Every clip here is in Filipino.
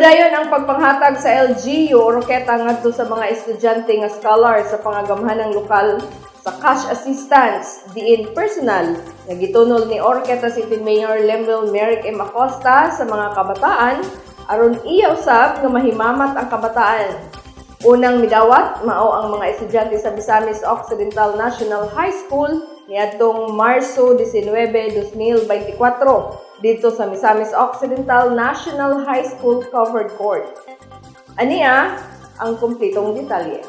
Higayon ang pagpanghatag sa LGU Oroqueta ngadto sa mga estudyante nga scholar sa pangagamhanang lokal sa cash assistance diin personal nga gitunol ni Oroqueta City Mayor Lemuel Merrick M. Acosta sa mga kabataan aron iya usab nga mahimamat ang kabataan. Unang midawat mao ang mga estudyante sa Misamis Occidental National High School niadtong Marso 19, 2024 dito sa Misamis Occidental National High School Covered Court. Aniya ang kumpletong detalye.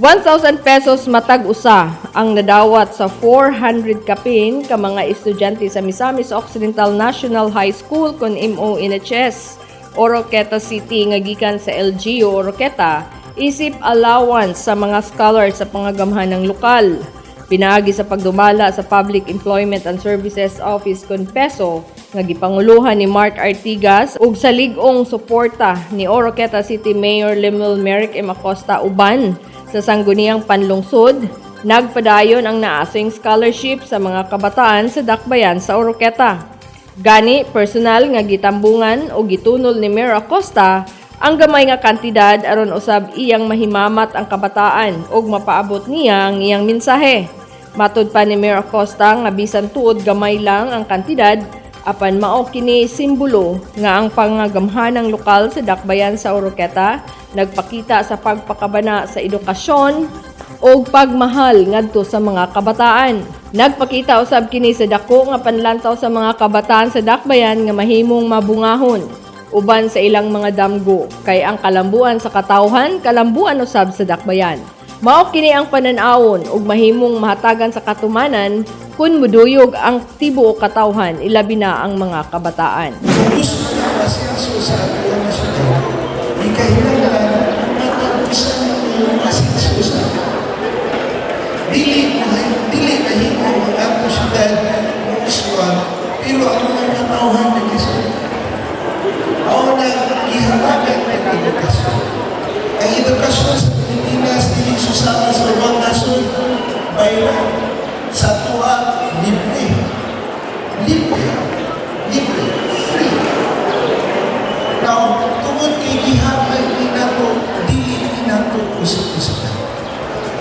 1,000 pesos matag usa ang nadawat sa 400 kapin ka mga estudyante sa Misamis Occidental National High School kon MONHS Oroqueta City nga gikan sa LGU Oroqueta isip allowance sa mga scholar sa pangagamhanang lokal. Pinaagi sa pagdumala sa Public Employment and Services Office kon PESO nga gipanguluhan ni Mark Artigas ug sa lig-ong suporta ni Oroqueta City Mayor Lemuel Merrick M. Acosta uban sa sangguniang panlungsod, nagpadayon ang naasing scholarship sa mga kabataan sa dakbayan sa Oroqueta. Gani, personal nga gitambungan o gitunol ni Mayor Acosta ang gamay nga kantidad aron usab iyang mahimamat ang kabataan ug mapaabot niya ang iyang mensahe. Matud pa ni Mayor Acosta nga bisan tuod gamay lang ang kantidad apan mao kini simbolo nga ang pangagamhanang lokal sa dakbayan sa Oroqueta nagpakita sa pagpakabana sa edukasyon o pagmahal ngadto sa mga kabataan. Nagpakita usab kini sa dako nga panlantaw sa mga kabataan sa dakbayan nga mahimong mabungahon uban sa ilang mga damgo kay ang kalambuan sa katawhan kalambuan usab sa dakbayan. Mao kini ang panan-awon ug mahimong mahatagan sa katumanan kun muduyog ang tibuok katawhan ilabi na ang mga kabataan. Gusto na kasi ang susa ng nasyonal, ikailangan mag-umpisa ng asisusa. Dili kahit ang ato siyudad ng iswa, pero ang mga katawhan ng iswa. Ako na ihalagan ng edukasyon. Ang edukasyon sa Pilipinas, dili susama sa ubang nasod, bayan, sa tuwa, libre. Libre. Libre. Free. Now, tungod kay gihatag inato, dili inato usap-usapan.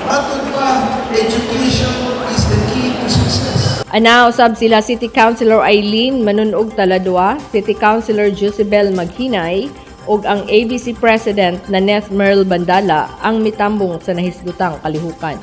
Matod pa, education is the key to success. Ana usab sila City Councilor Eileen Manunog Taladua, City Councilor Josebel Maghinay ug ang ABC President Naneth Merle Bandala ang mitambong sa nahisgutang kalihukan.